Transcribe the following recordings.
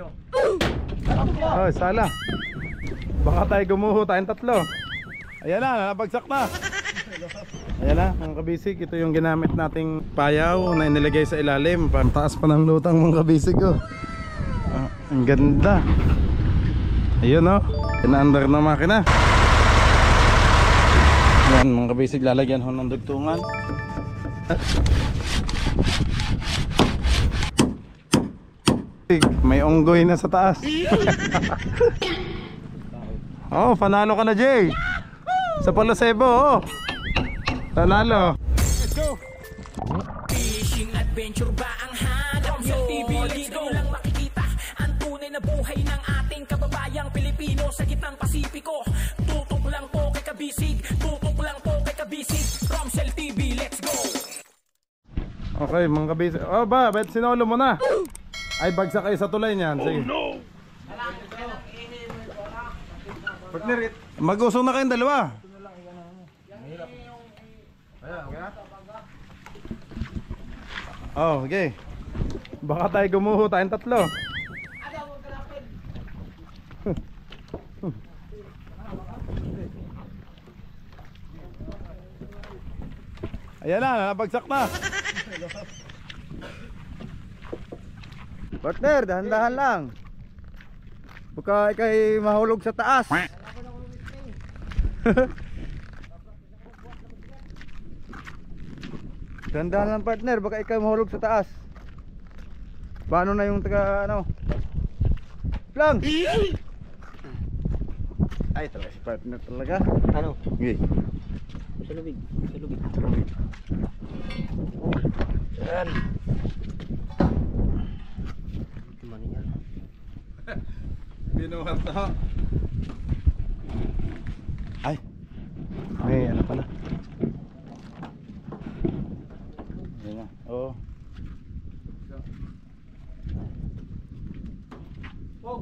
Oh, sala. Baka tayo gumuho tayong tatlo. Ayan na, nabagsak na. Ayan na, mga kabisig. Ito yung ginamit nating payaw na inilagay sa ilalim. Pantaas pa ng lutang, mga kabisig ko. Ang ganda. Ayun o, pinaandar na makina. Ayan mga kabisig, lalagyan ho ng dugtungan. May unggoy na sa taas. Oh, panalo ka na, Jay. Sa Palosebo, oh. Panalo. Let's go. Fishing adventure ba ang hanap? Sa TV, let's go lang makikita ang tunay na buhay ng ating kababayang Pilipino sa gitnang Pasipiko. Tutok lang po kay Kabisig, tutok lang po kay Kabisig. Romsel TV, let's go. Okay, mga kabisig. Oh ba, bet sinolo mo na. Ay, bagsak kayo sa tulay niyan. Sige. Oh no. Partner, mag-usong na kayong dalawa. Oh, okay. Baka tayo gumuho tayong tatlo. Ayan na, nabagsak na. Partner, dahan-dahan lang. Baka ikay mahulog sa taas. Dahan-dahan lang partner, baka ikay mahulog sa taas. Paano na yung taga ano? Lang! Ay talaga si partner talaga. Ano? Okay. Sa lubig. Sa lubig. Yan. Binuhat na. Ay. May ano pala. Yan na. Oo. Bog!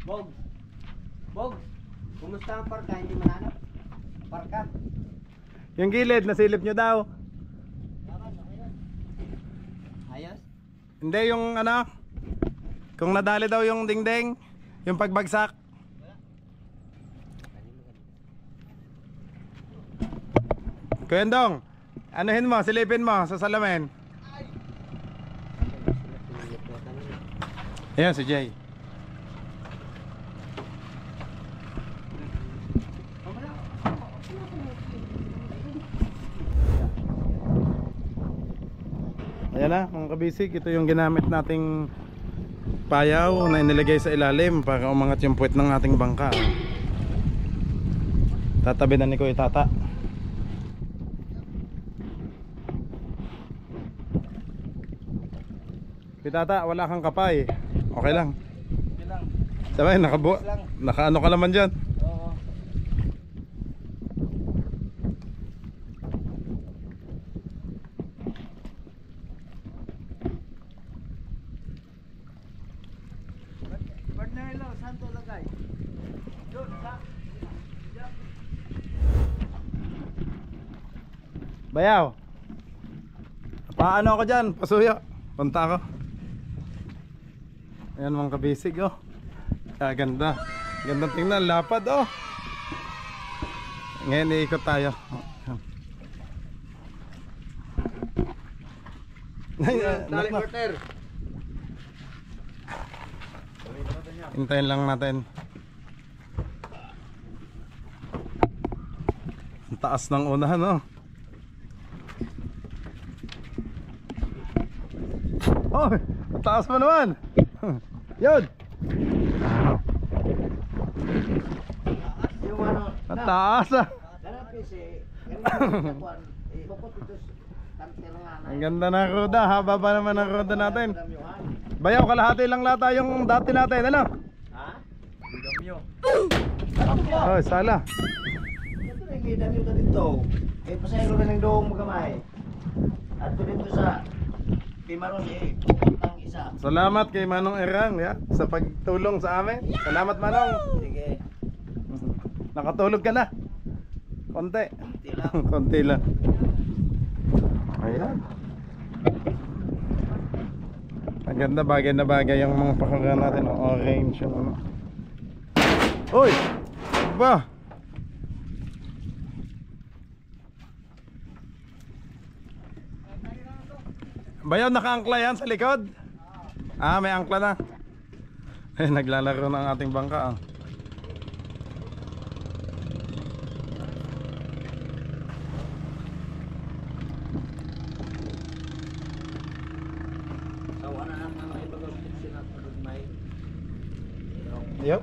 Bog! Bog! Kumusta ang parka? Hindi mananap? Parka? Yung gilid, nasilip nyo daw. Ayos? Hindi, yung ano, kung nadali daw yung dingding, yung pagbagsak. Kuyendong, anuhin mo, silipin mo sa salamin. Ayan si Jay. Ayan na mga kabisig, ito yung ginamit nating payaw na inilagay sa ilalim para umangat yung puwet ng ating bangka. Tatabi na ni Kuya Tata. Kuya Tata, wala kang kapay. Okay lang. Okay lang. Sabay, naka-ano ka naman dyan. Oo. Partner, hello. Saan to lagay? Doon, sa... Bayaw. Paano ako dyan? Pasuyo. Punta ako. Ayan mga kabisig, oh. Ganda. Ganda tingnan. Lapad, oh. Ngayon iikot tayo. Dali partner. Hintayin lang natin. Ang taas ng unahan, oh. Oh, ang taas mo naman. Yun. Yung ano, Ang taas, ah. Ang ganda ng roda. Haba pa naman ang roda natin. Bayaw, kalahati lang lata yung dati natin. Ano? Ha? Oh, sala. ito na yung dami ka dito. Eh, pasayro ka ng doong magamay. At dito sa Pimaros eh, pupuntang isa. Salamat kay Manong Erang, ya, sa pagtulong sa amin. Salamat, Manong. Sige. Nakatulog ka na. Konti. Konti lang. Konti lang. Ayan. Ang ganda, bagay na bagay yung mga pakuran natin. Orange yung ano. Uy! Ba? Bayaw, naka-angkla yan sa likod? Ah, may angkla na. Eh, naglalaro na ang ating bangka. Yup.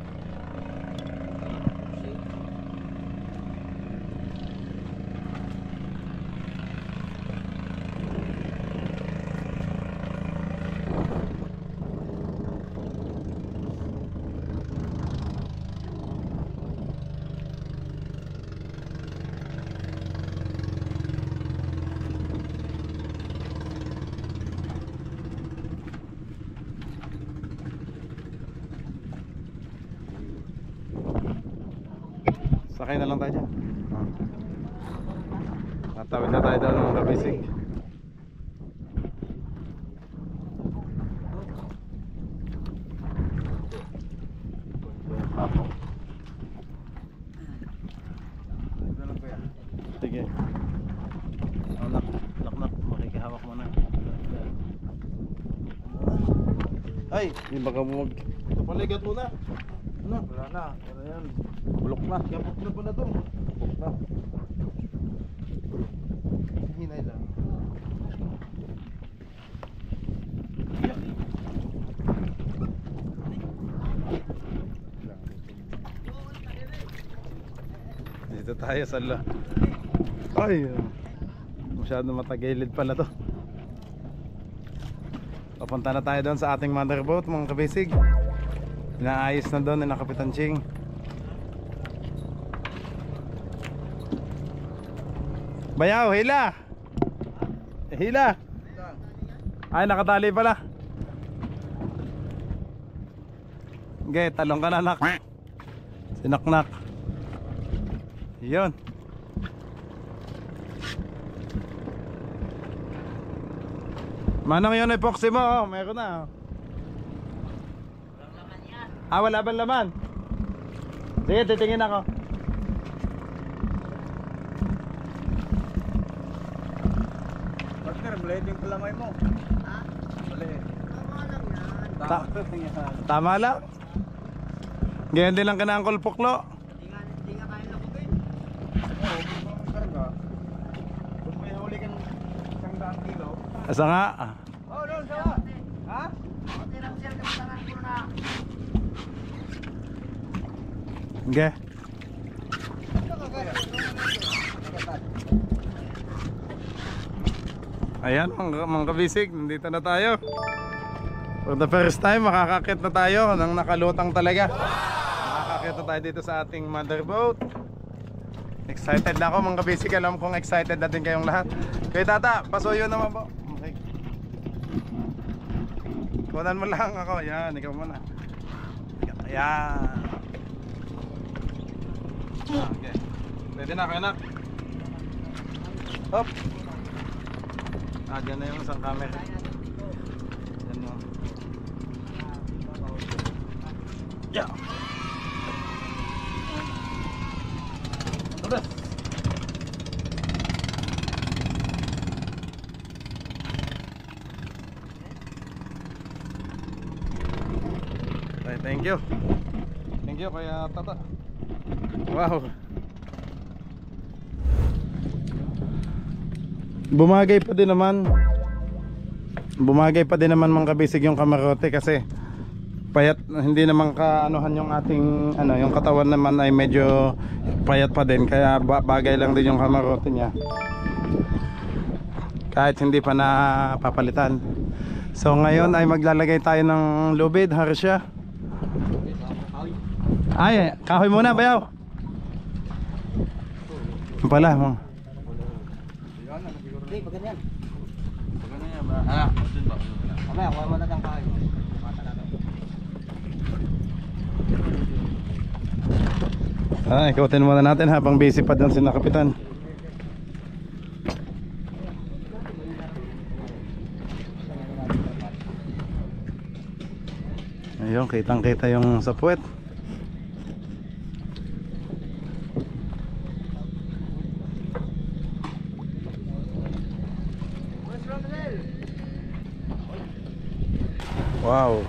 Sakay na lang tayo dyan. Tatawid na tayo doon ng mga kabisig. Sige. Nak, makikihawak mo na. Ay, hindi baka buwag. Paligat mo na. Ano? Wala na. Wala yan. Bulok na. Kapot na pala to. Bulok na. Hinay lang. Dito tayo sa ay, masyado matagilid pala to. Papunta na tayo doon sa ating motherboat mga kabisig. Inaayos na doon na Kapitan Ching. Bayaw, hila! Hila! Ay, nakatali pala. Okay, talong ka na, nak. Sinaknak. Yun. Manang yun epoxy mo, oh. Meron na, oh. Ah, wala bang laman? Sige, titingin ako. Partner, blading ko lamay mo. Ha? Mali. Tama lang. Ganyan din lang ka na ang kulpuklo. Hindi nga kaya lakupin. Oo, karga. Kung may huli kang 100 kilo. Asa nga? Oh, doon, sawa. Ha? Okay. Ayan mga kabisig, nandito na tayo. For the first time makakakit na tayo ng nakalutang talaga. Makakakit na tayo dito sa ating motherboat. Excited na ako mga kabisig. Alam kong excited na din kayong lahat. Kaya tata, pasuyo naman po. Okay. Kunan mo lang ako. Yan, ikaw muna. Ayan. Okay. Pwede na, kaya na. Hop. Ah, dyan na yung isang camera. Dyan mo. Yeah. Udah. Okay, thank you. Thank you kaya tata. Wow. Bumagay pa din naman. Bumagay pa din naman mga kabisig yung kamarote kasi payat, hindi naman kaanuhan yung ating ano, yung katawan naman ay medyo payat pa din kaya bagay lang din yung kamarote niya. Kahit hindi pa napapalitan. So ngayon ay maglalagay tayo ng lubid, harsya. Ay, kahoy muna bayaw. Pala mo. Hindi, pag ganyan. Pag ganyan ba? Ah, dun ba? Mamaya, kuha mo na lang kayo. Ikutin muna natin habang busy pa doon si Kapitan. Ayun, kitang kita yung sa puwet. Wow.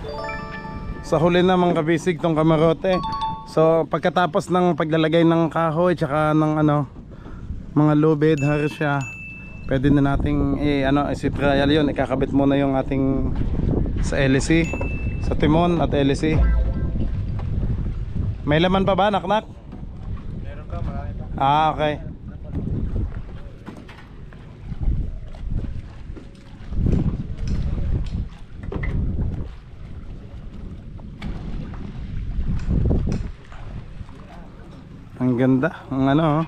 Sa huli na mga kabisig tong kamarote. So pagkatapos ng paglalagay ng kahoy tsaka ng ano, mga lubid, harsha, pwede na nating i-trial yun. Ikakabit muna yung ating sa LC, sa timon at LC. May laman pa ba, naknak? Meron ka, marami pa. Ah, okay. Ang ganda, ang ano, oh.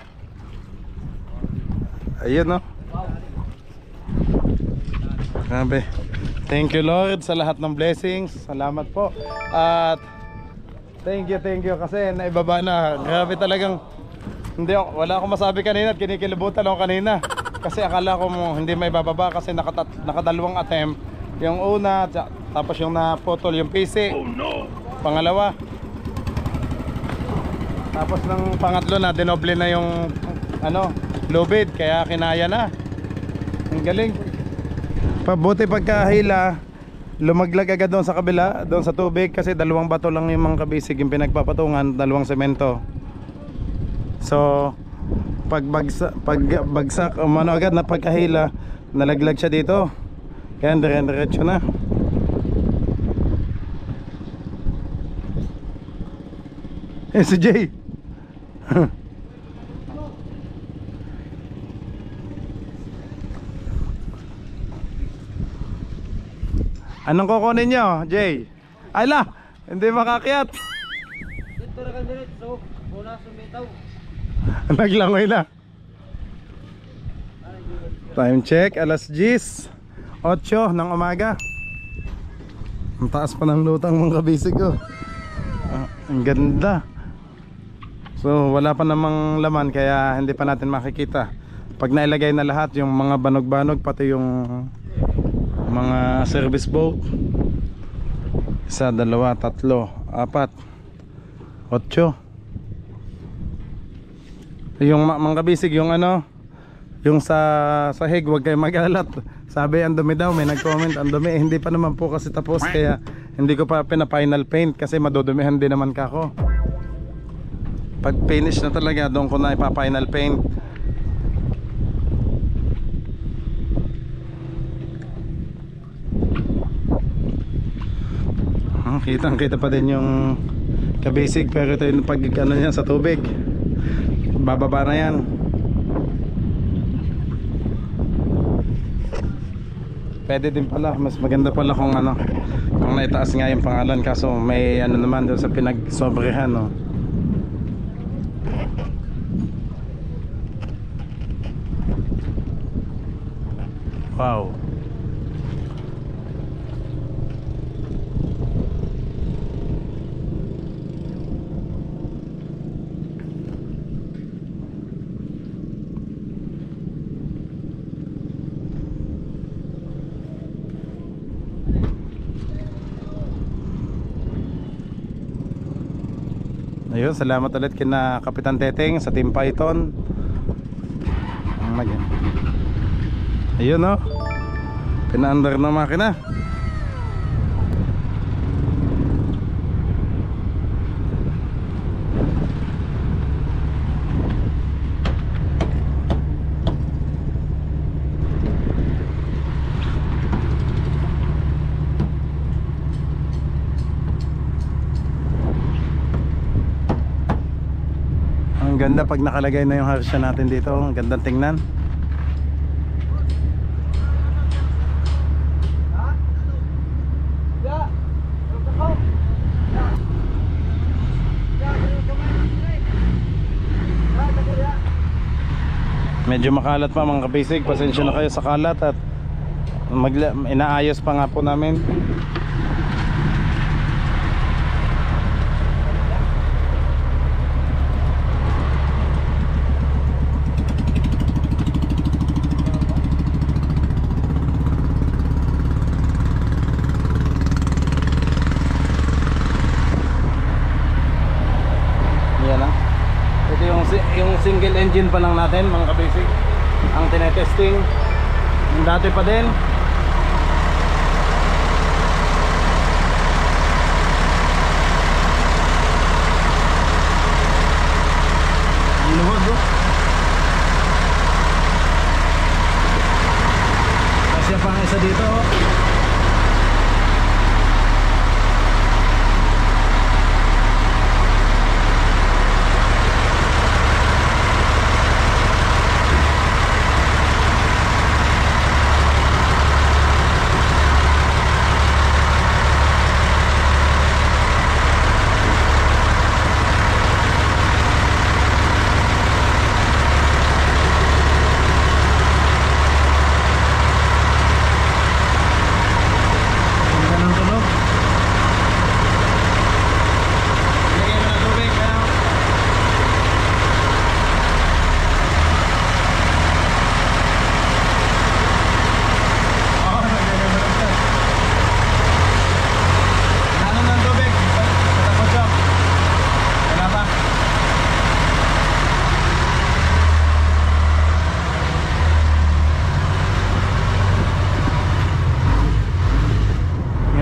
Ayun, oh. Grabe. Thank you Lord sa lahat ng blessings. Salamat po. At thank you kasi naibaba na. Grabe talagang wala akong masabi kanina at kinikilabutan ako kanina. Kasi akala ko hindi may bababa kasi nakadalawang attempt. Yung una, tapos yung naputol yung PC. Pangalawa. Tapos ng pangatlo na dinoble na yung lubid, kaya kinaya na. Ang galing. Pabuti pagkahila, lumaglag agad doon sa kabila, doon sa tubig, kasi dalawang bato lang yung mga kabisig yung pinagpapatungan, dalawang semento. So pagbagsak agad na pagkahila, nalaglag siya dito. Kaya diretso na. Si Jay. Anong kukunin nyo, Jay? Ay la, hindi makakyat. Dito na ka diretso, muna sumitaw. Naglangoy na. Time check, alas 10:08 ng umaga. Ang taas pa ng lutang mga kabisig ko. Ang ganda. So wala pa namang laman kaya hindi pa natin makikita. Pag nailagay na lahat yung mga banog-banog, pati yung mga service boat, 1, 2, 3, 4, 8. Yung mga kabisig, yung yung sa sahig, huwag kayo mag-alat. Sabi ang dumi daw, may nag-comment ang dumi. Hindi pa naman po kasi tapos, kaya hindi ko pa pina-final paint kasi madudumihan din naman kako. Pag finish na talaga, doon ko na ipa-final paint. Kitang kita pa din yung kabisig, pero ito yung pag niya sa tubig, bababa na yan. Pwede din pala, mas maganda pala kung kung naitaas nga yung pangalan, kaso may naman doon sa pinagsobrehan, no? Wow. Ayun, salamat ulit kina Kapitan Teteng sa Team Python. Ayun, no, pinaandar ng makina. Ang ganda pag nakalagay na yung harsha natin dito. Ang gandang tingnan. Medyo makalat pa mga kabisig. Pasensya na kayo sa kalat at inaayos pa nga po namin. single engine pa lang natin mga kabisig ang tinetesting. Yung dati pa din. Ang luwag oh. Kasi pa ang isa dito oh.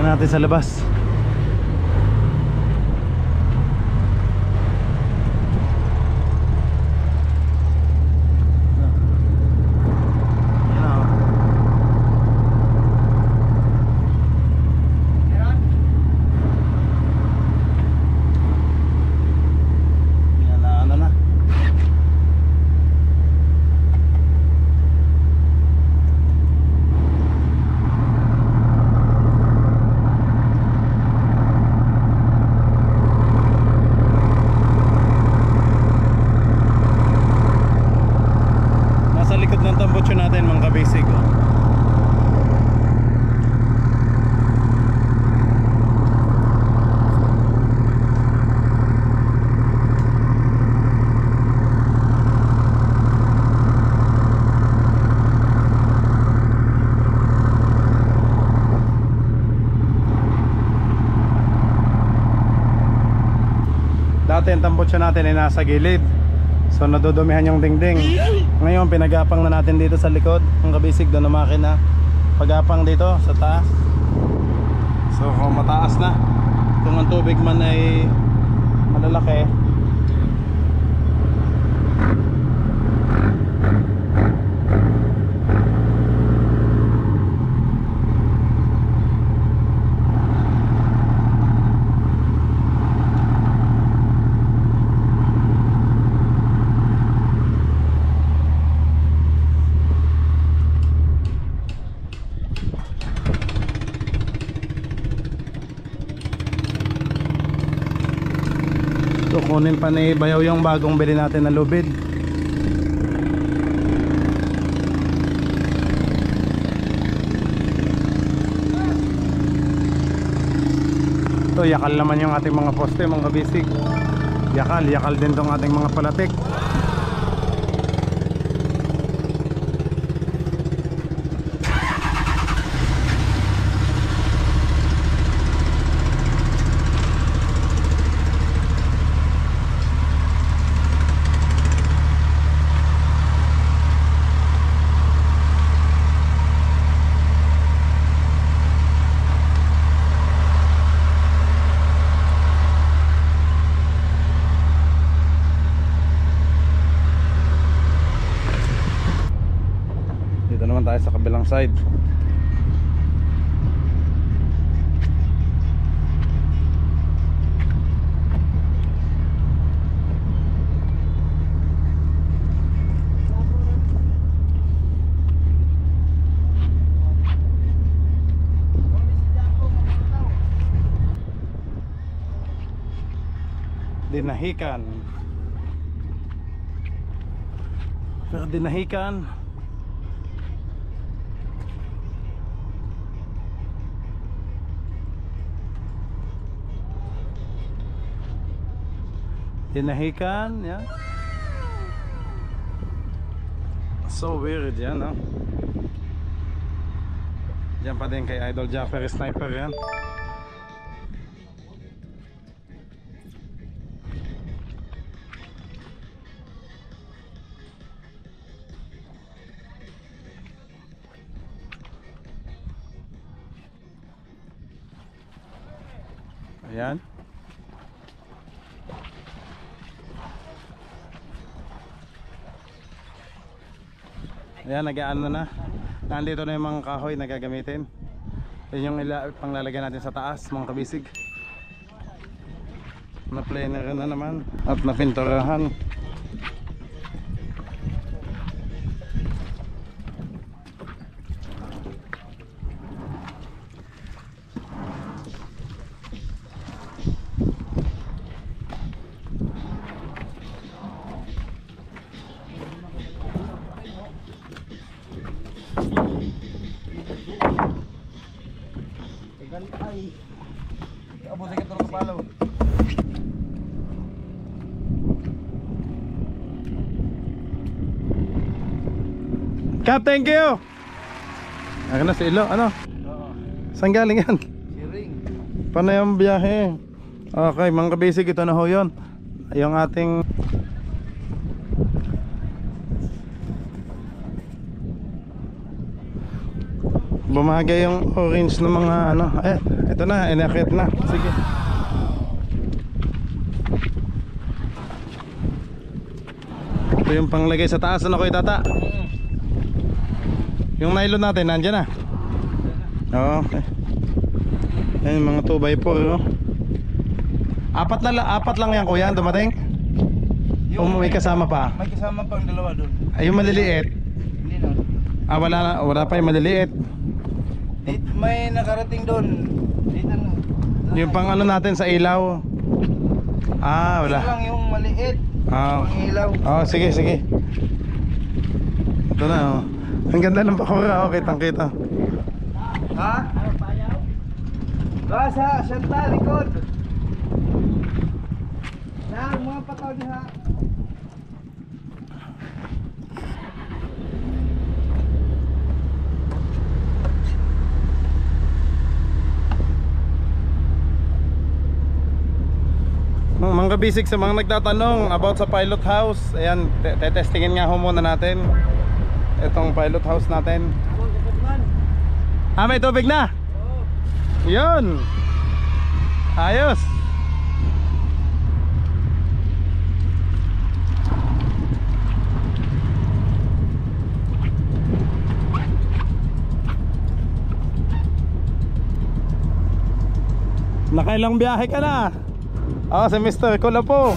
Natin sa labas. Natin mga kabisig oh. Dati ang tambutso natin ay nasa gilid, so nadudumihan yung dingding. Ngayon pinagapang na natin dito sa likod ng kabisig, doon na makina. Pagapang dito sa taas. So kung mataas na, kung ang tubig man ay malalaki, so kunin pa ni Bayaw yung bagong bili natin na lubid. So yakal naman yung ating mga poste mga kabisig. Yakal din tong ating mga palatik. Dito naman tayo sa kabilang side. Dinahican. Pero dinahican. Dinahican, yan. So weird yan, no? Diyan pa din kay Idol Jaffer Sniper yan. Ayan. Ayan, nag-aano na. Nandito na yung mga kahoy na gagamitin. Yun yung panglalagyan natin sa taas, mga kabisig. Na-planer na naman at napinturahan. Abusin ka tulong kapalaw. Cap, thank you! Akin na si Ilo, ano? Saan galing yan? Siring. Paano yung biyahe? Okay, mga kabisig, ito na ho yun. Yung ating bumagay yung orange ng mga ano. Ito na, inakit na. Sige. Ito yung panglagay sa taas. Ano ko tata? Yung nylon natin, nandyan na. Okay. Ayun, mga 2x4 oh. Apat lang yan kuya, dumating? O may kasama pa? May kasama pang dalawa doon. Ay, yung maliliit? Hindi na. Wala pa yung maliliit. Dito, may nakarating doon. Dito na. Yung pang ano natin sa ilaw. Wala. Ito lang yung maliit. Pang ilaw. Sige. Ito na oh. Ang ganda ng bakura, kitang kita. Ha? Sa Santa, likod. Mga pataw diha. Mga kabisig, sa mga nagtatanong about sa pilot house, ayan, testingin nga ho muna natin itong pilot house natin. May tubig na? Yun. Ayos. Nakailang biyahe ka na? Si Mr. Kulapo.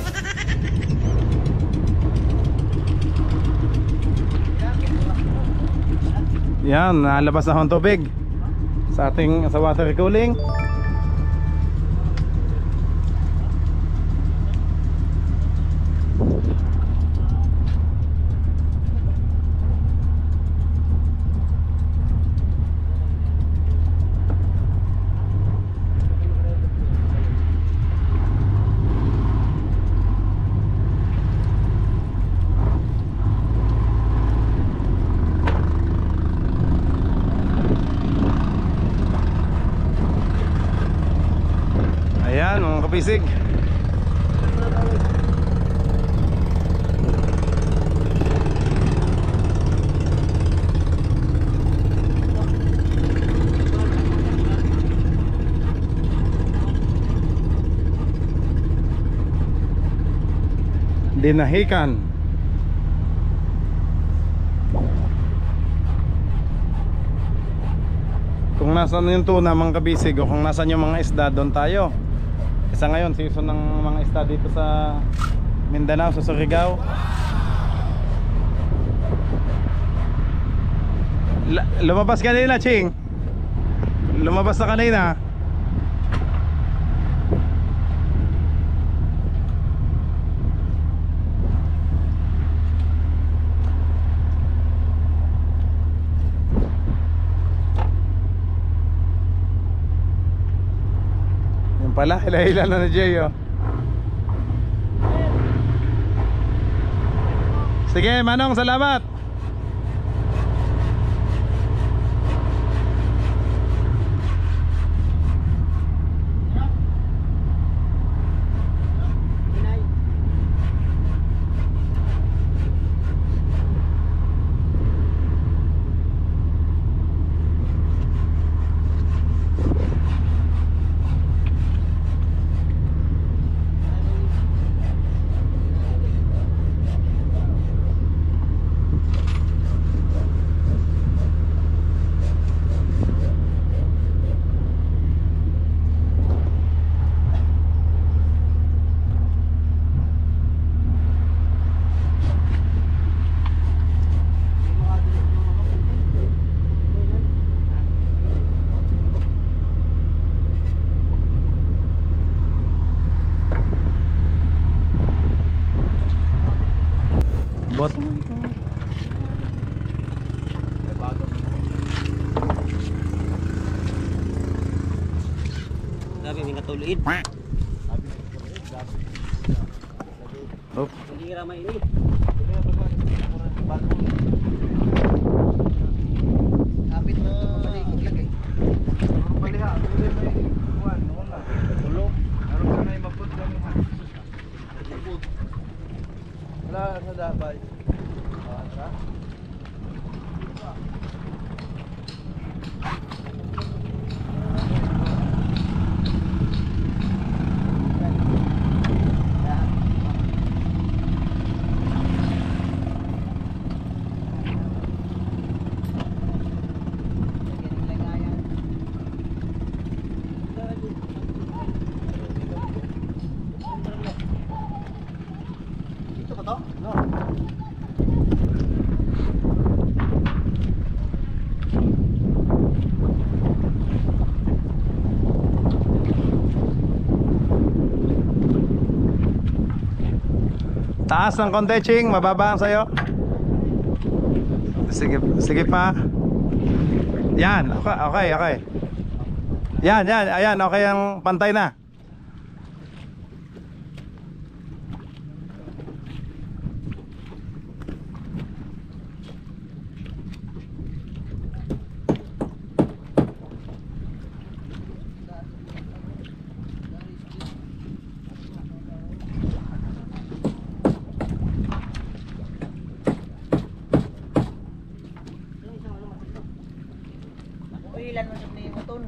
Yan, nalabas na ang tubig sa ating water cooling. Ayan mga kapisig. Dinahikan. Kung nasan yung tuna mga kabisig, o kung nasan yung mga isda, doon tayo. Isa ngayon, season ng mga isda dito sa Mindanao, sa Surigao. Lumabas kanina, Ching. Lumabas na kanina. Pala, hila-hila na Jay oh. Sige Manong, salamat. Bot. Grabe, may natuloid. Oh. Hindi ramay ini. Kapit na malikot lang eh. Baliha, tuloy may kuwan, wala. Tulog. Ano ka na yung maput lang ha? Wala sa dabay. Tara. Ito ba to? No. Taas ng konti, Ching. Mababa ang sayo. Sige, sige pa. Yan, okay, okay. Yan, ayan, okay ang pantay na. Ilan mo sa ni moton?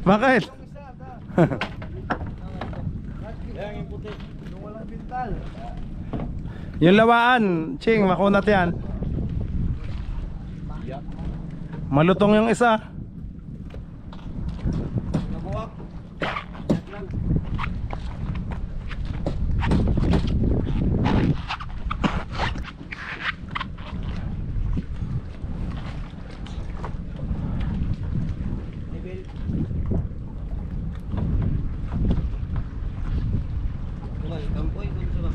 Bakit? Yan yung puti. Yung walang bintal. Yung lawaan, Ching, makunat yan. Malutong yung isa. Nabuwak. Kampoy kung sa ba?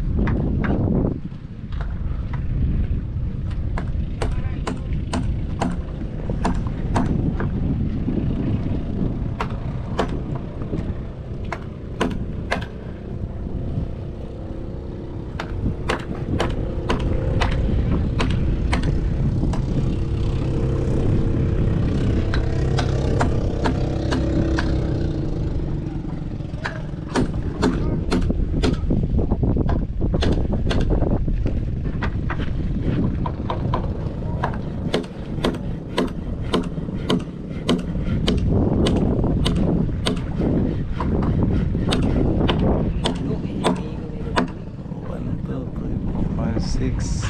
Six.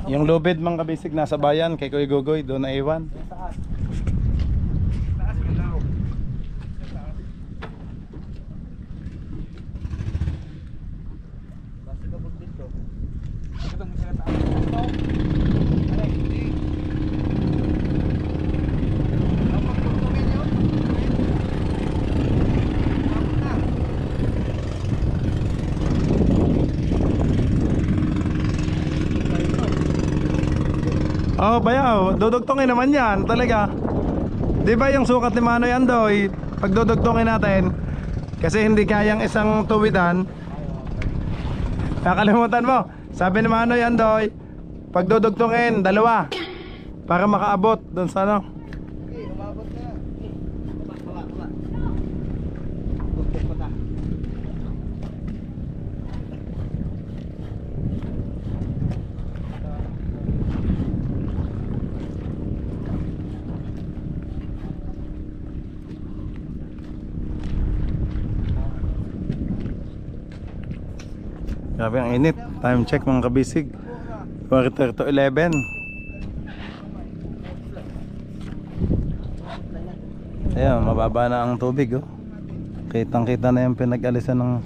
Yung lubid mga kabisig nasa bayan kay Kuya Gogoy doon na iwan. Taas ilaw. Basta ka pag dito. Itong isa na taas. Alay, hindi. Kapag tutumin yun. Tapos na. Oh, bayaw, dudugtongin naman yan talaga. Di ba yung sukat ni Manoy Andoy, pagdudugtungin natin, kasi hindi kayang isang tuwidan. Nakalimutan mo, sabi ni Manoy Andoy, pagdudugtungin, 2 para makaabot doon sa ano. Okay, umabot na. Baba. Tugtog pa ta. Grabe ang init. Time check mga kabisig, 11:45. Ayan, mababa na ang tubig oh. Kitang kita na yung pinag-alisan ng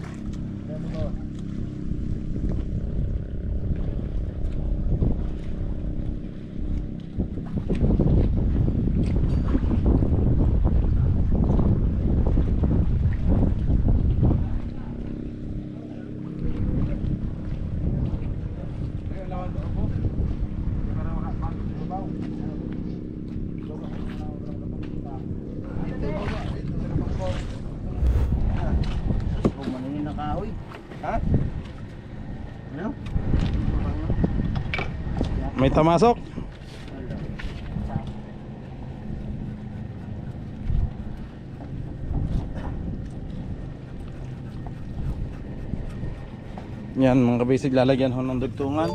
Maninin na kahoy. Ha? Ano? may tamasok. Yan mga kabisig, lalagyan ho ng dugtungan.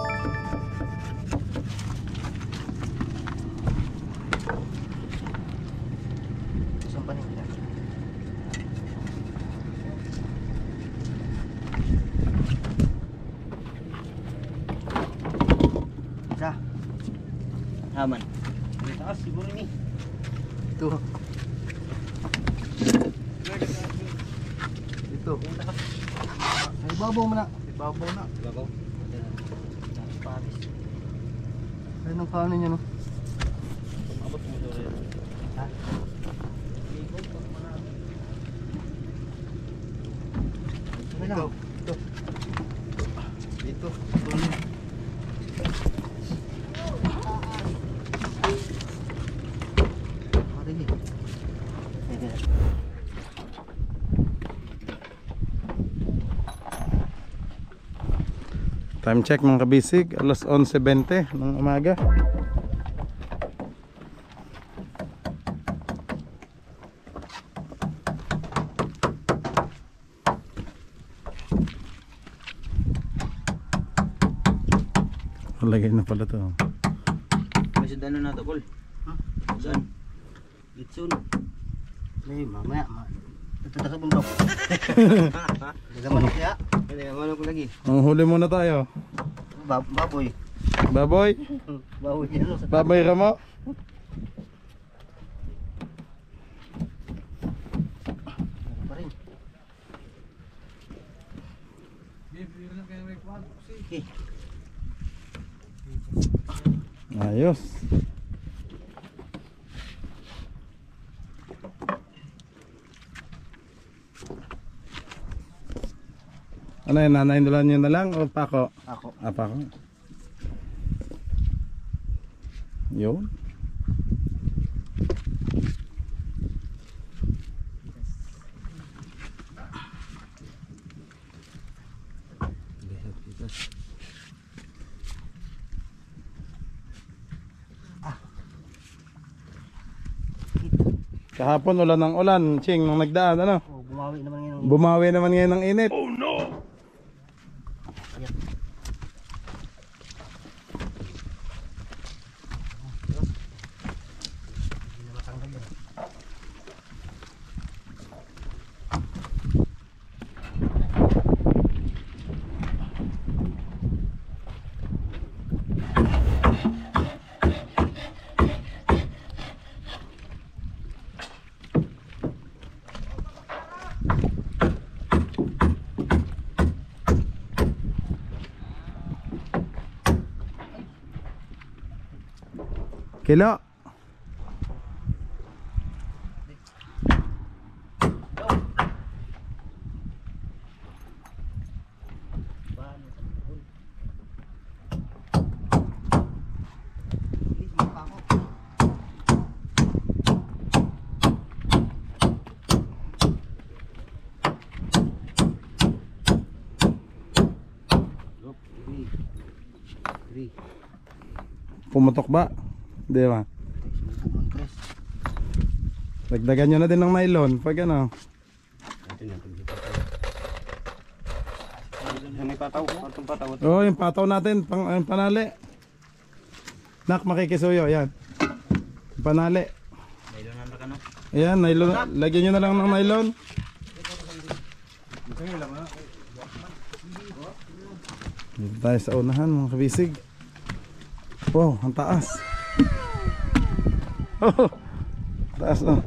Isang panin kita. Isa. Haman. May taas siguro ni. Ito. Ito. Sa ibabaw mo na. Ibabaw na. Ibabaw. Paris. Ayun ang kaano niya no. Abot mo doon. Ha? Ito na lang. Ito. Dito. Marinig. Time check mga kabisig, 11:20 ng umaga. Lagay na pala to. May sudano na to, Kol. Saan? Litsun. May mamaya. Ito na sa bundok. Daga manok ya. Daga manok lagi. Ang huli muna tayo. Baboy. Baboy. Baboy yan. Baboy ramo. Pa rin. Okay. Ayos. Ano yun, nanay nyo na lang o pako? Ako. Ah, pako. Yun. Kahapon ulan ng ulan, Ching, nung nagdaan, ano? Oh, bumawi naman ngayon. Bumawi naman ngayon ng init. Oh no! Hindi na matanggal yan. Kilo. Pumutok ba? Di ba? Subukan tres. Dagdagan nyo na din ng nylon pag ano. Ito na, may pataw. Partong pataw. Oh, yung pataw natin, yung panali. Nak, makikisuyo, yan. Yung panali. Nylon na ka no? Ayan, nylon. Lagyan nyo na lang ng nylon. Dito tayo sa unahan mga kabisig. Wow, ang taas. Oh, taas oh.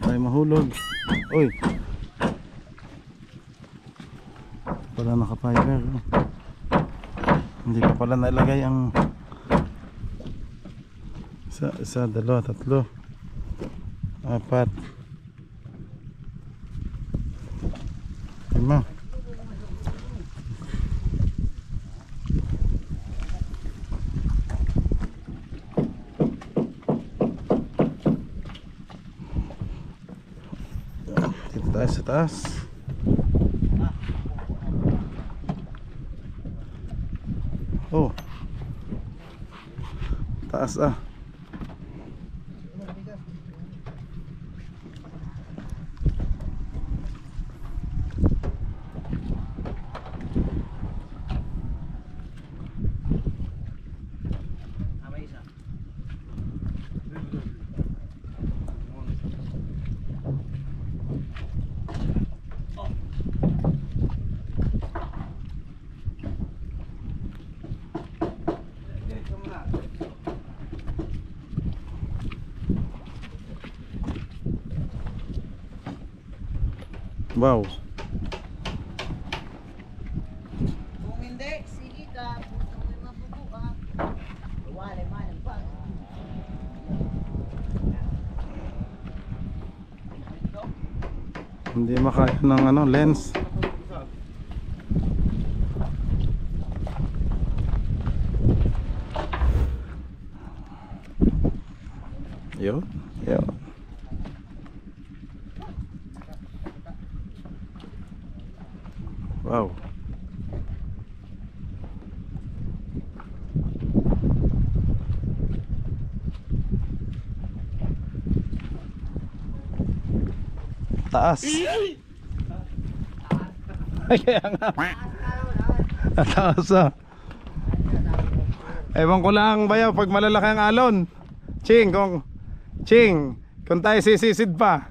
Tayo mahulog. Uy. Wala naka-fiber. Hindi pa pala nailagay ang isa, dalawa, tatlo, apat, lima. Dito tayo sa taas. Oh, taas ah. Wow. Kung hindi, sige ka. Kung may mabubuka. Wala man pa. Hindi makaya ng ano, lens. Yun, yun. Wow. Taas. Kaya nga. Taas ah. Ewan ko lang bayaw pag malalaki ang alon. Ching, kung tayo sisisid pa.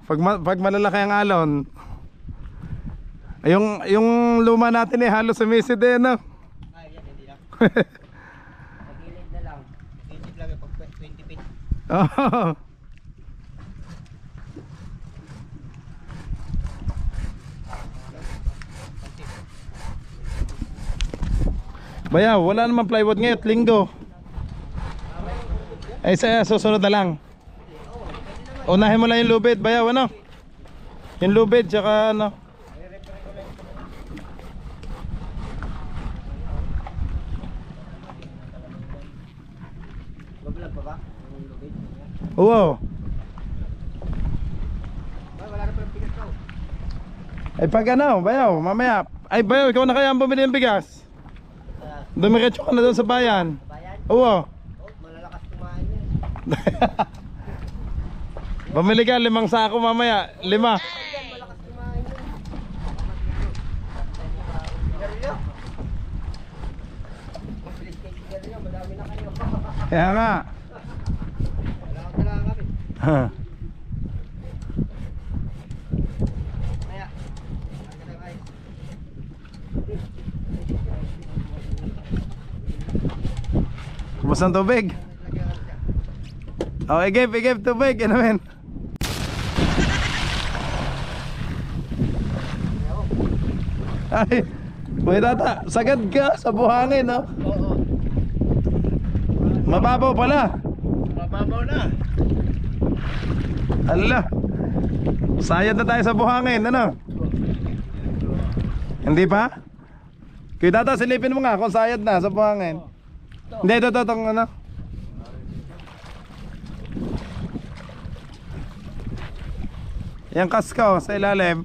Pag malalaki ang alon. Yung luma natin eh halos sumisid eh no. Ay, yan, hindi lang. Pagilid na lang. Pagilid lang yung pag 20 feet. Oh. Bayaw, wala naman plywood ngayon, linggo. Ay sa susunod na lang. Unahin mo lang yung lubid, bayaw ano? Yung lubid tsaka ano? Bablog pa ba? Oo. Wala na pala bigas daw. Ay pag ano, bayaw, mamaya. Ay bayaw, ikaw na kaya ang bumili ng bigas? Dumiretso ka na doon sa bayan. Bayan? Oo. Oh, malalakas kumain yun. Bumili ka 5 sako mamaya, 5. Malakas kumain yun. Sigarilyo? Mas bilis kayo sigarilyo, madami na kayo. Kaya nga. Wala kami. Ha. Kaya, agad ang ayos. Kumusta ang tubig? Oh, igip tubig, ano men? Ay, may tata, sagad ka sa buhangin, no? Oo. Mababaw pala. Mababaw na. Ala. Sayad na tayo sa buhangin, ano? Hindi pa? Kuya tata, silipin mo nga kung sayad na sa buhangin. Hindi, ito, itong ano? Yung kasko sa ilalim.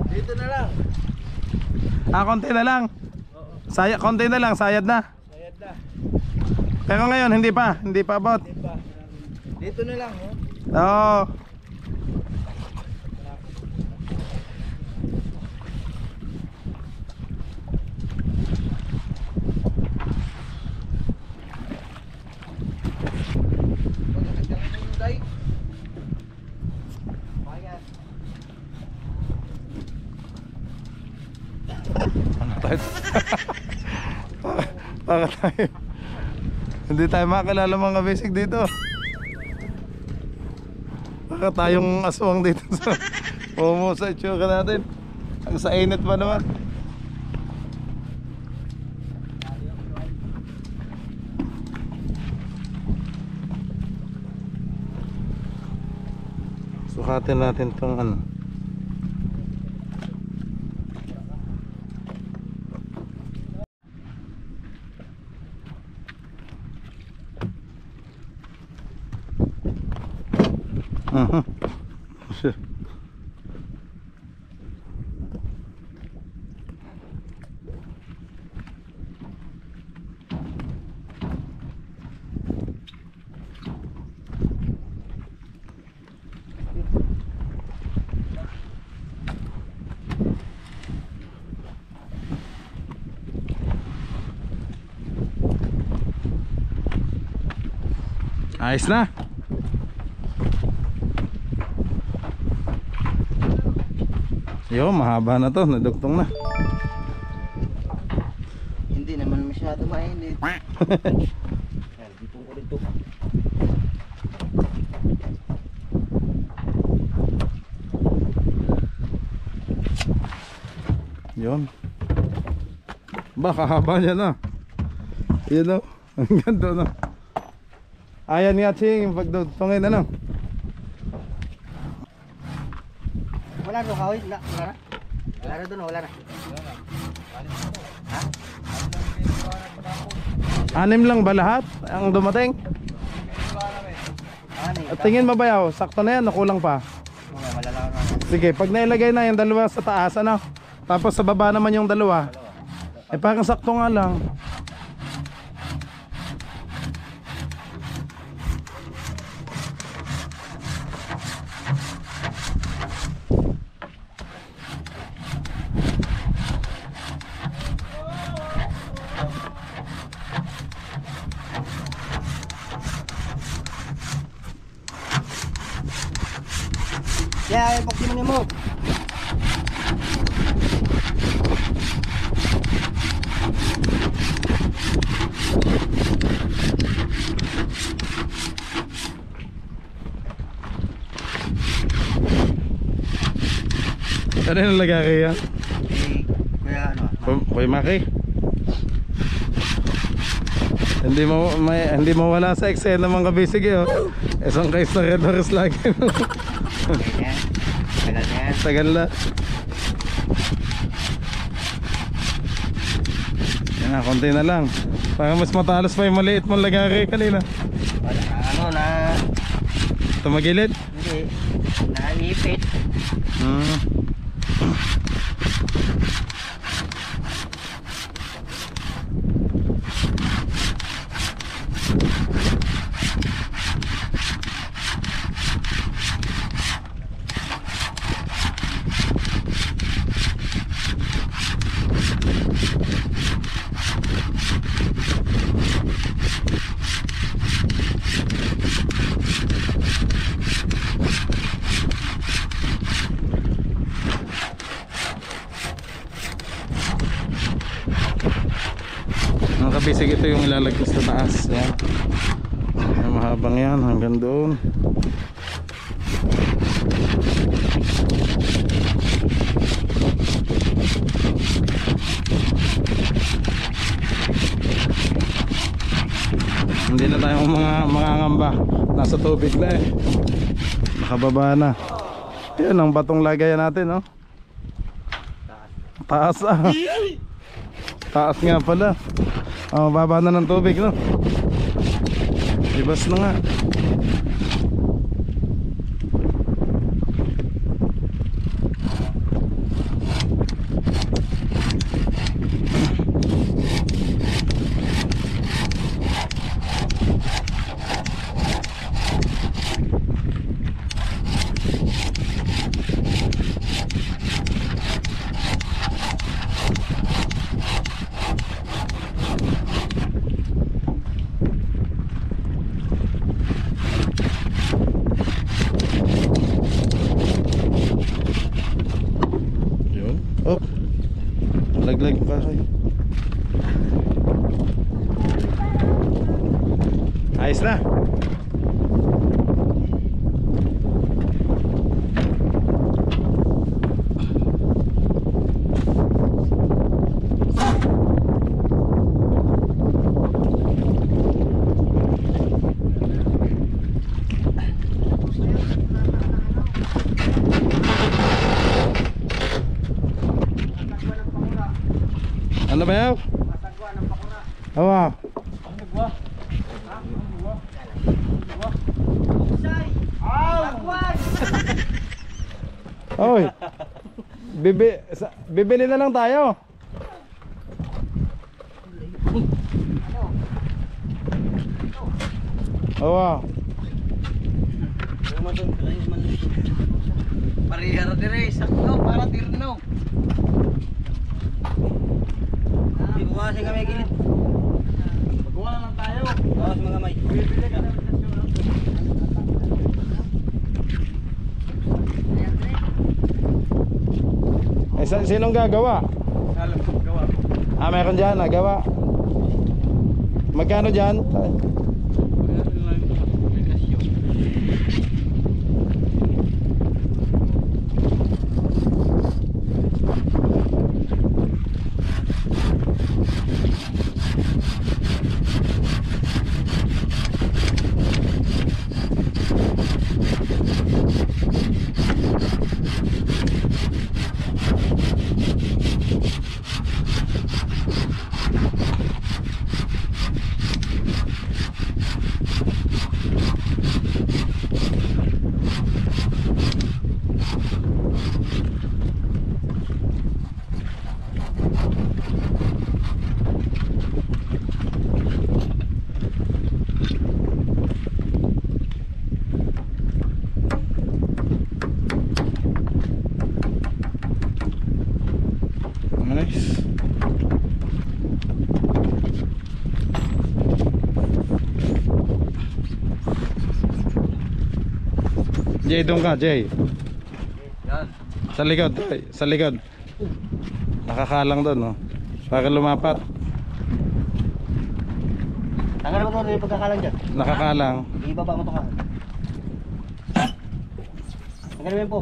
Dito na lang. Konti na lang. Konti na lang, sayad na. Sayad na. Pero ngayon hindi pa abot. Dito na lang, oh. Oo. Baka tayo hindi tayo makakilala mga basic dito. Baka tayong aswang dito sa Momo sa itsura natin. Ang sa init pa naman. Sukatin natin tong ano. Shit. Ayos na. Yo, mahaba na to, nadugtong na. Hindi naman masyado mainit. Dito ko dito. Yun. Baka haba niya na. Yun o. Ang ganda na. Ayan nga ching, pagdugtongin ano. Wala na kawit na. Wala na doon, wala na. Ha? 6 lang ba lahat ang dumating? At tingin mabayaw, sakto na yan, nakulang pa. Wala lang na. Sige, pag nailagay na yung dalawa sa taas ano, tapos sa baba naman yung dalawa, eh parang sakto nga lang. Yeah, pagkimin mo. Ano yung lagay yan? Kuya ano? Kuya Maki. Hindi mawala sa eksena mga kabisig eh, oh. Isang kayo sa Red Horse lagi. Tagal na yan. Tagal na. Yan na, konti na lang. Para mas matalas pa yung maliit mong lagari kanina. Wala, ano na. Tumagilid? Hindi. Naipit. Mga kabisig, ito yung ilalagay sa taas. Yan. Yung mahabang yan hanggang doon. Hindi na tayo mga ngamba. Nasa tubig na eh. Nakababa na. Yan ang batong lagayan natin, no? Taas ah. Taas nga pala. Baba na ng tubig, no? Ibas na nga. Laglag pa kayo. Ayos na. Ano ba yaw? Awa. Oy. Bibili na lang tayo. Awa. Parihara dire, sakto para tirno. Di ko kasi kami gilid. Magawa na lang tayo. Bawas mga may. Bibili ka na. Sinong gagawa? Alam ko gawa. Meron dyan, gawa. Magkano dyan? Nice. Jay, doon ka, Jay. Yan. Sa likod, sa likod. Nakakalang doon, no? Para lumapat. Tanggal mo to yung pagkakalang dyan. Nakakalang. Ibaba mo to ka. Tanggal mo yun po.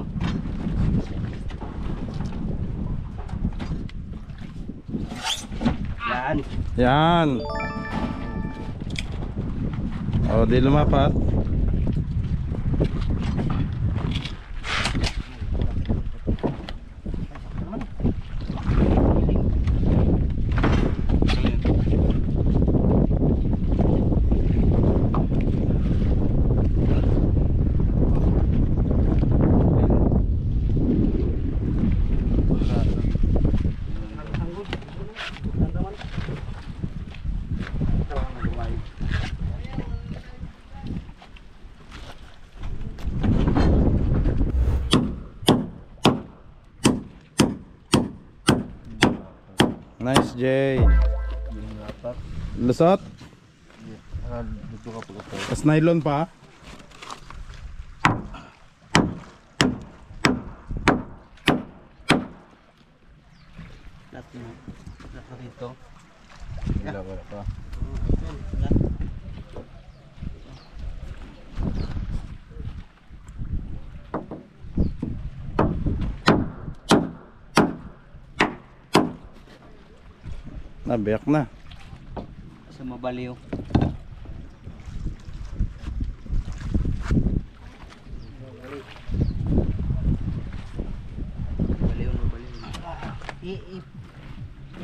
Yan. Yan. Di lumapat. Nice, Jay. Lusot? Tapos nylon pa. Lahat dito. Wala pa. Nabiyak na. Sa mabaliw. Mabaliw.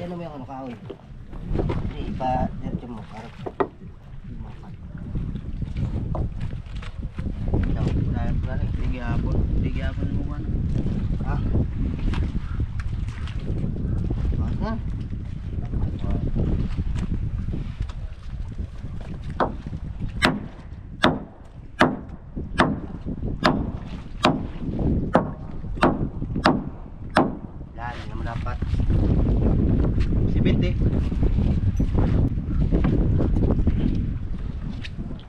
ano mo yung ano kahoy. Ipa-diretso mo. Para mapat. Wala rin. Sige hapon mo ba? Ha? Masa? Yan, hindi naman dapat. Si Binti.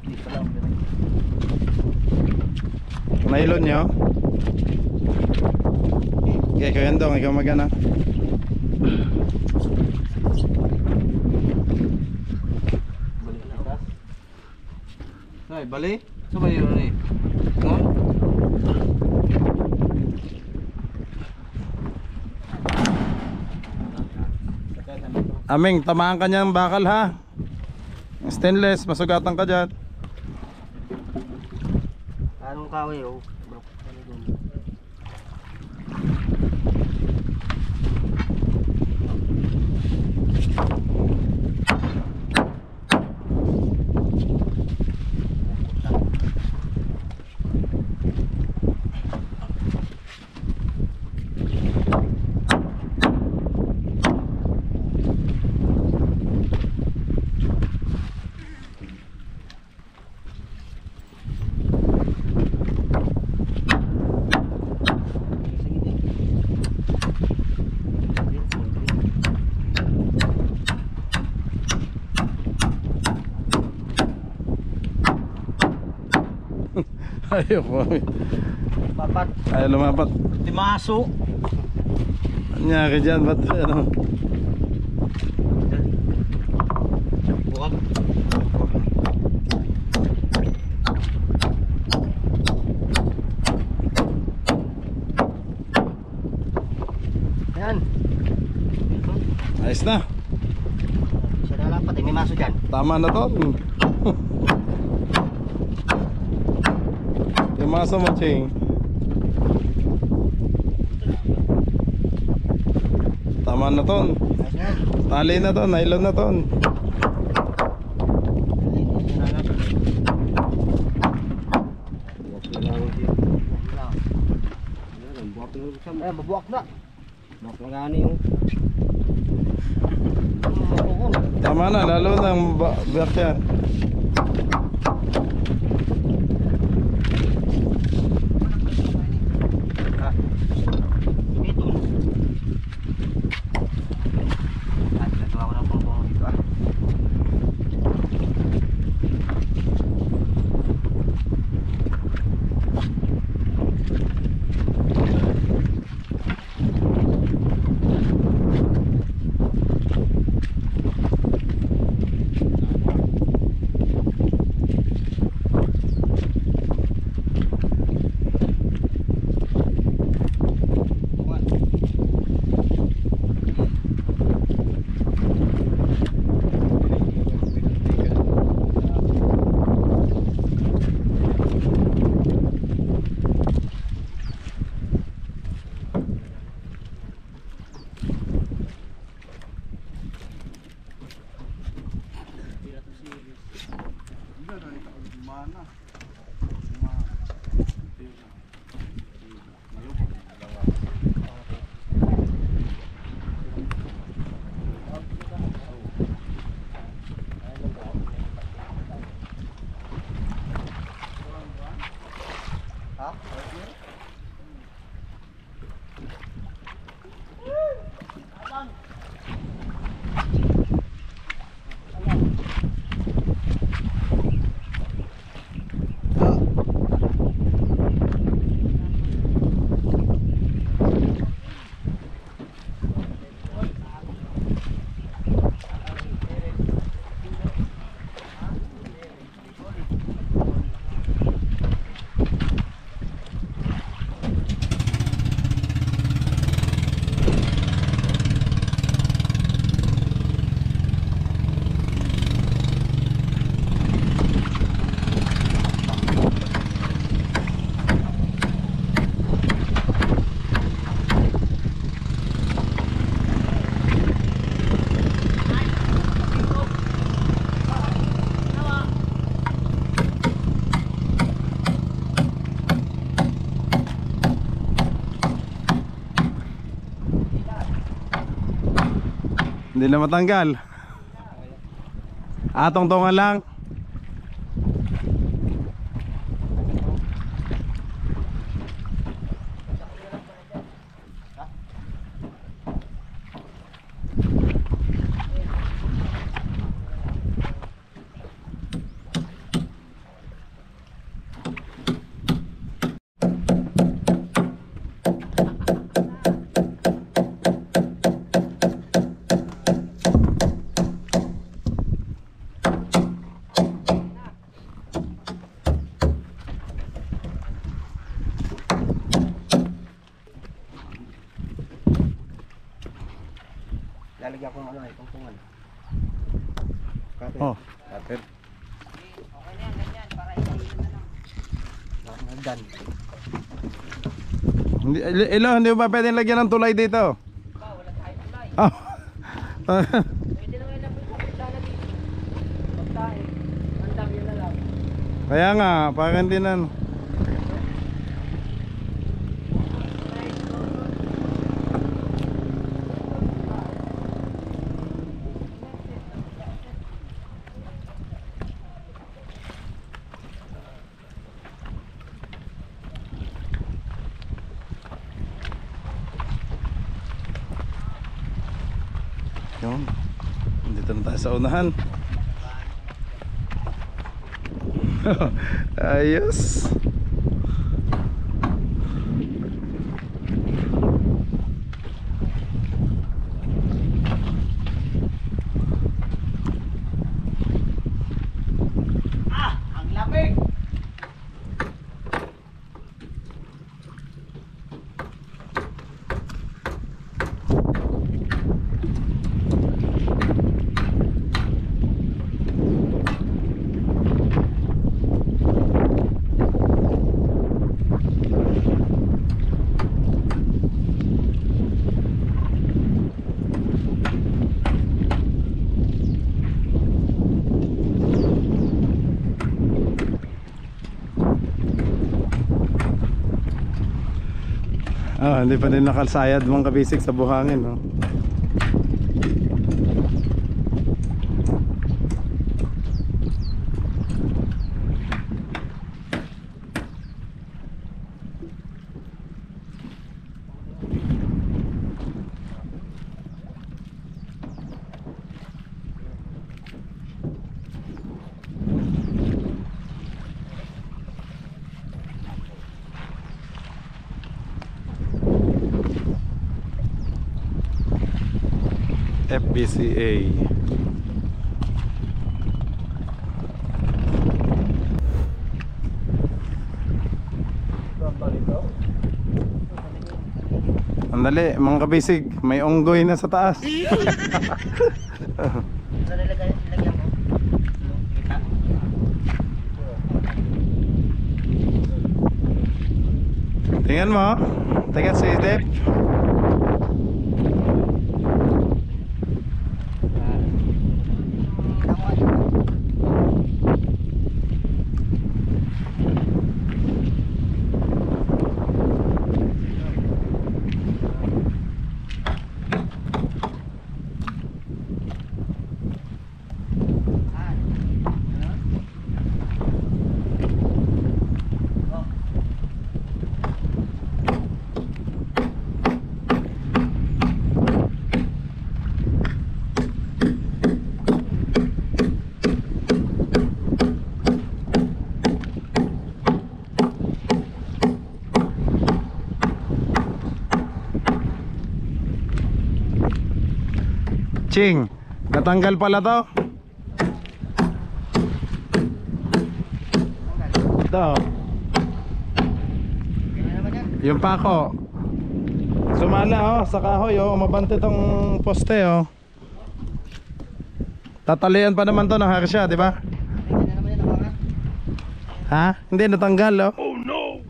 Hindi pala ang biray. Nailon nyo? Okay, Kuya Andong, ikaw magana. Ay, bali? Saan ba yun eh? Noon? Aming, tamaan ka niyang bakal ha. Stainless, masugatan ka dyan. Anong kahoy oh? Bro, ano dun? Ayaw po. Papat. Ayaw lumapat. Limaso. Anyari dyan, ba't ano? Buwag. Yan. Ayos na. Siya na lapat eh. May maso dyan. Tama na to. Yung masa mo, Ching. Tama na ton. Ayos na. Tali na ton, nylon na ton. Eh, mabuwak na. Buwak na gani yung Tama na, lalo nang biyak yan. Hindi na matanggal. Tungtungan lang. Lalagyan ko ng ano eh, tungtungan. Oh, kapit. Okay na yan, ganyan. Para ihayin na lang. Nagdan. Hindi mo ba pwedeng lagyan ng tulay dito? Wala tayong tulay. Oh. Pwede naman lang po yung kapitala dito. Pagkain. Andam yun na lang. Kaya nga, parang hindi na. Yun. Dito na tayo sa unahan. Ayos. Ang lapig! Hindi pa din nakalsayad mga kabisik sa buhangin, no? FBCA. Andali mga kabisig, may unggoy na sa taas. Saan nilagyan mo? Kita. Tingnan mo, tingnan si Dep. Ching, natanggal pala to. Ito. Yung pako. Sumala sa kahoy mabante tong poste Tatalian pa naman to ng harsya, di ba? Ha? Hindi natanggal Oh no.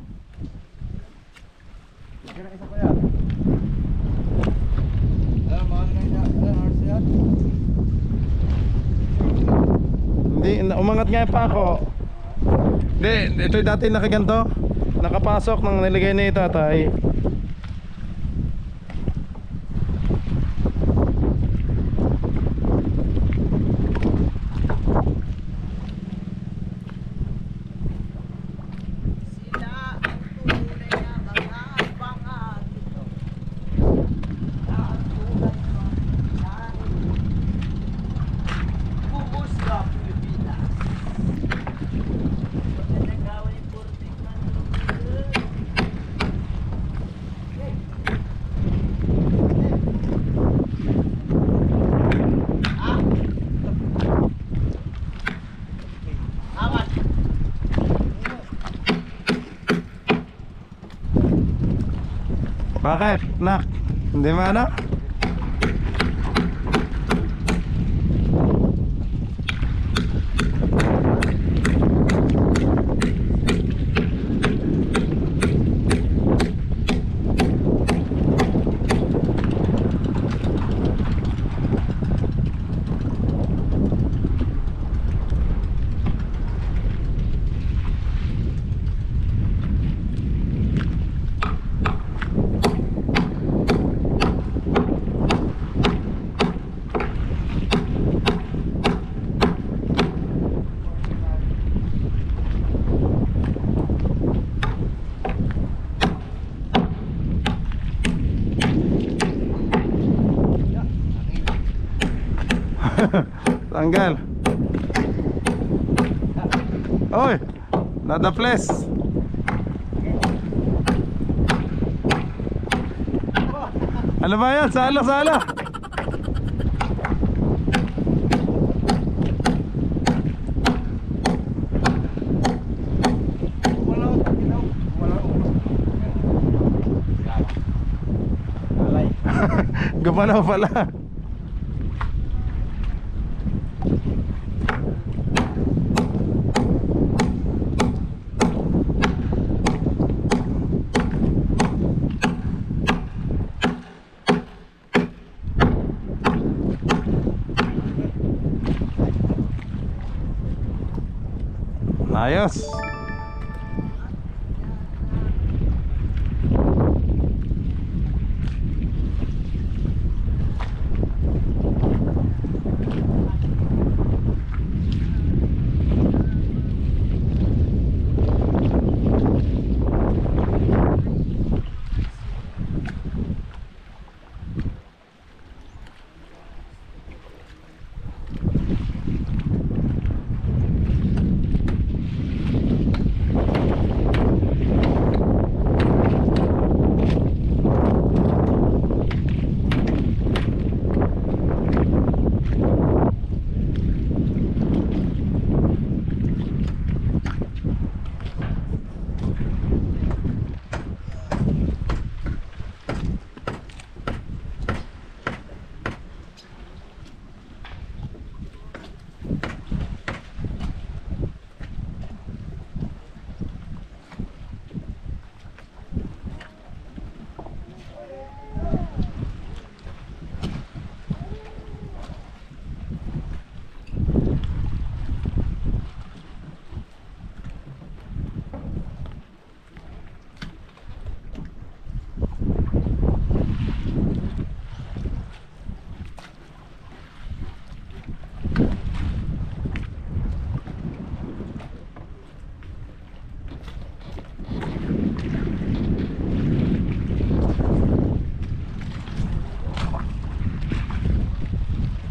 Hindi, umangat nga pa ako. Hindi, ito dati nakaganto. Nakapasok nang nilagay ni tatay. Bakit? Nak? Hindi mo ano? Tanggal. Oy, nada flash. Ano ba yan? Sala, sala. Gumalaw pala. Ayos.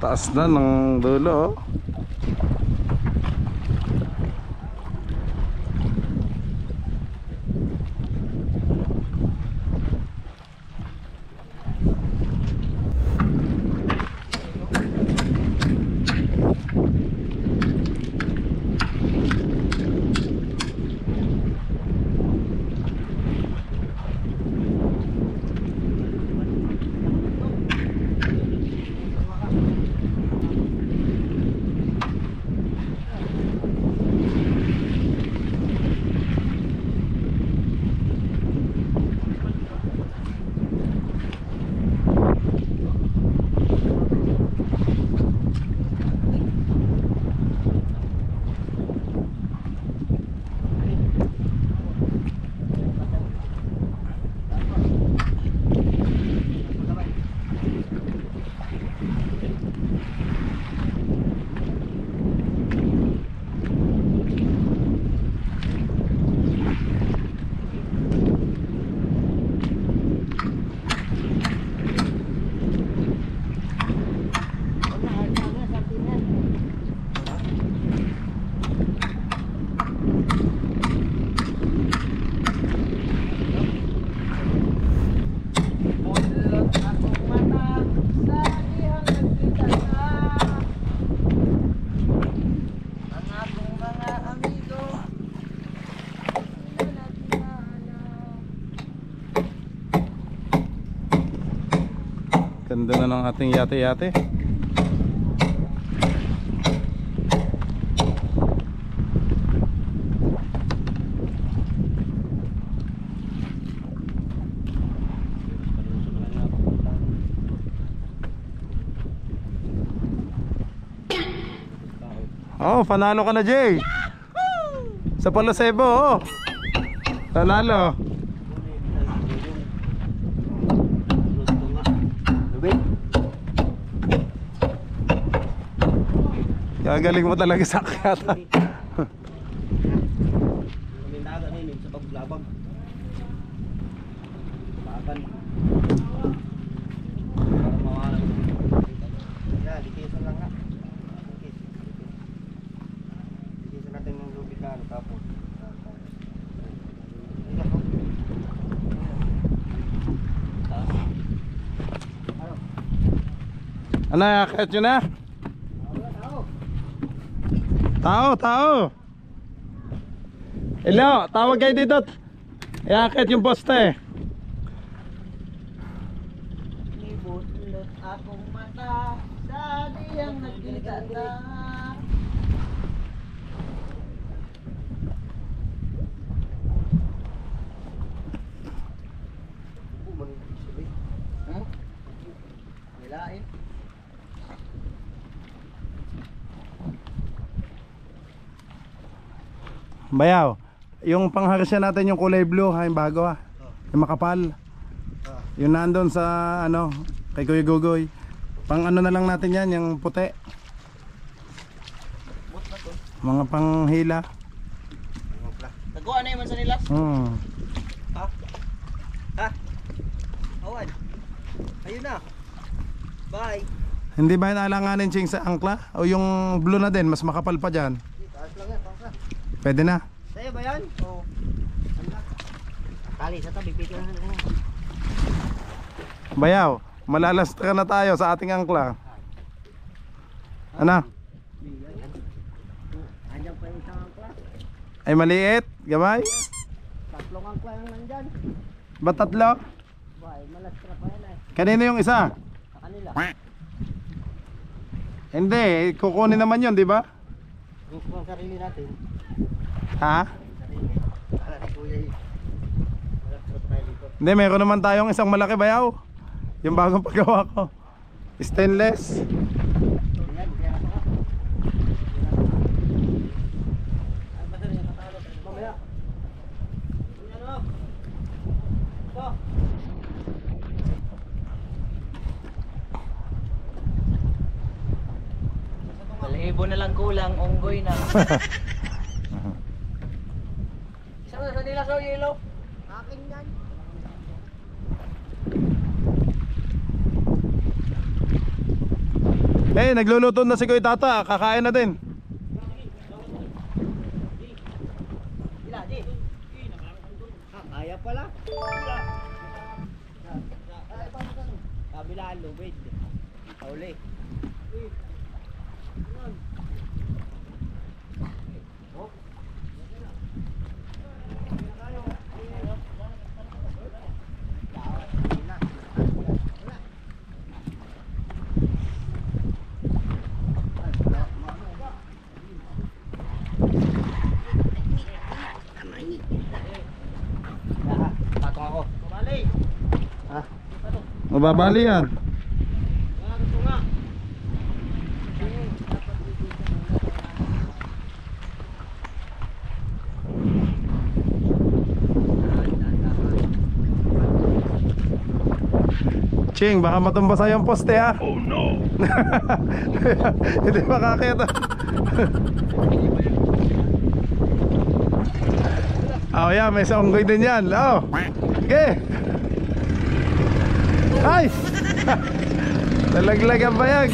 Taas na ng dulo, oh. ng ating yate-yate. Oh, panalo ka na, Jay. Sa Palosebo, oh. Panalo. Gagaling mo talaga sa akyata. Mindaga nini sa paglabag. Bakan. Para mawala. Ya, likisan lang nga. Likisan natin ng lubricant tapos. Ano, akit yun na? Tao. Hello, tawag kayo dito. Iakit yung poste. Ibutulot akong mata sa diyang nagkita na. Nilain. Bayaw, yung pangharsya natin yung kulay blue, ha, yung bago ha. Yung makapal. Yung nandun sa ano, kay Kuya Gugoy. Pang ano na lang natin yan, yung puti. Mga panghila. Nagawa na yung sa nila. Awan. Ayun na. Bye. Hindi ba inaalanganin, Ching, sa angkla? O yung blue na din, mas makapal pa dyan? Taas lang yan, taas. Pwede na. Sa'yo ba yan? Oo. Tali sa tabi, pitiran na. Bayaw, malalastra na tayo sa ating angkla. Ano? Andiyan pa yung isang angkla. Ay maliit, gamay? Tatlong angkla yung nandyan. Ba't tatlo? Bye, malastra pa yan eh. Kanino yung isa? Sa kanila. Hindi, kukunin naman yun, di ba? Gusto ang sarili natin. Ha? Sarili. Ala ni Kuya eh. Malastra pa tayo dito. Hindi, meron naman tayong isang malaki, Bayaw. Yung bagong paggawa ko. Stainless. Ayan, kaya ka. Ay, madali yung katalo. Mamaya. Ayan o. Ito. Balibo na lang kulang, unggoy na. Isa na sa nila sa yellow. Akin yan. Eh, nagluluto na si Kuya Tata. Kakain na din. Ila, di. Kaya pala. Kabilaan lubid. Pauli. Patong ako. Bali. Ah. Mababali yan. Gusto nga. Ching, baka matumba sa'yo yung poste, ha? Oh no. Hindi makakita. Oh yeah, may saunggoy din yan. Oh. Okay. Ay. Talaglag ang bayag.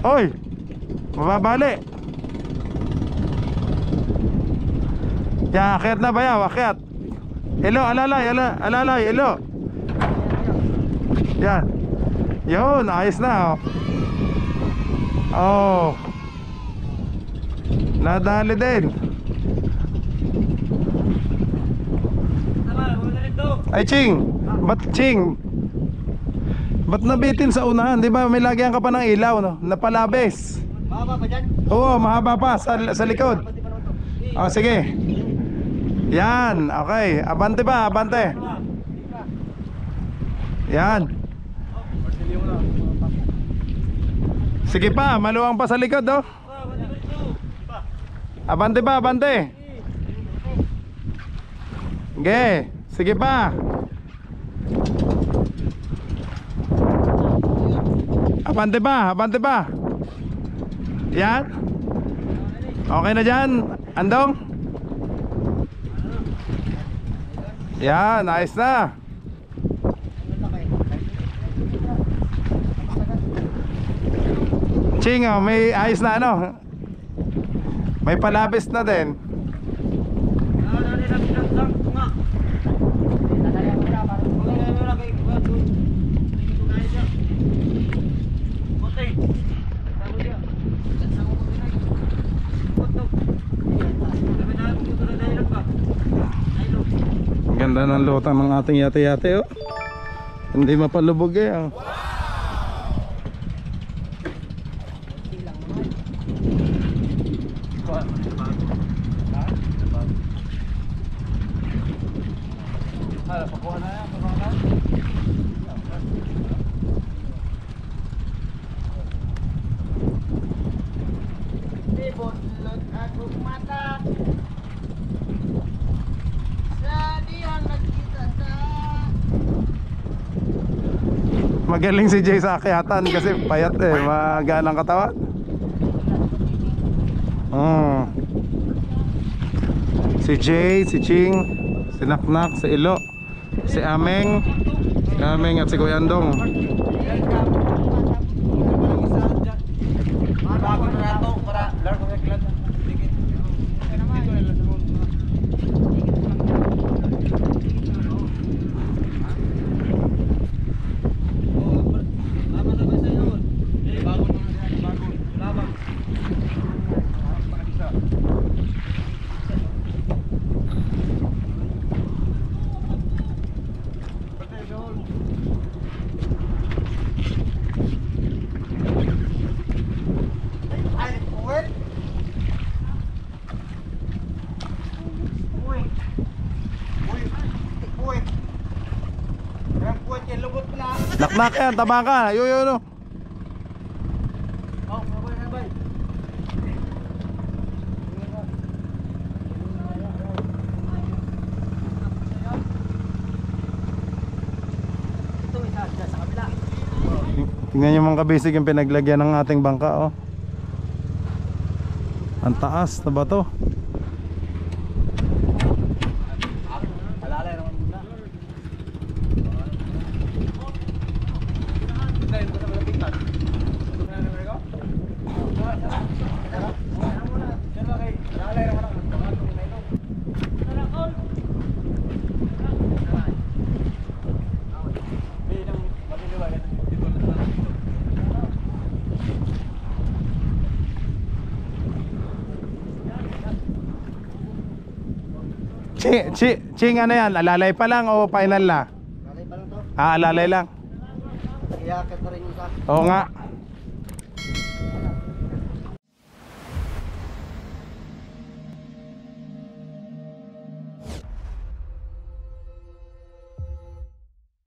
Oy. Mababali. Ya, akyat na Bayaw, akyat. Hello, alalay, hello. Yan. Yun, ayos na, oh. Oh. Nadali din. Ay, Ching. Ba't, Ching? Ba't nabitin sa unahan? Di ba may lagyan ka pa ng ilaw, no? Napalabes. Mahaba pa dyan? Oo, mahaba pa sa likod. Oh, sige. Yan, okay. Abante ba? Abante. Yan. Sige pa, maluwang pa sa likod, oh. Abante ba? Abante. Okay, sige pa. Abante ba? Abante ba? Yan. Okay na dyan, Andong? Yan, nice na. Ching, oh, may ayos na ano. May palabis na din. Ganda ng lutang ng ating yate-yate, oh. Hindi mapalubog eh, oh. Ibonlot akong mata sa diyang nagkita sa. Magaling si Jay sa akyatan kasi payat eh, magalang katawan. Si Jay, si Ching, si Naknak, si Ilo, si Ameng at si Kuya Andong. Naknak yan, taba ka. Yun, no. Tingnan nyo mga kabisig yung pinaglagyan ng ating bangka, oh. Ang taas na ba to? Ching, ano yan? Alalay pa lang o final na? Lalay pa lang to. Ah, alalay lang. Iyakat pa rin yung sa. Oo nga.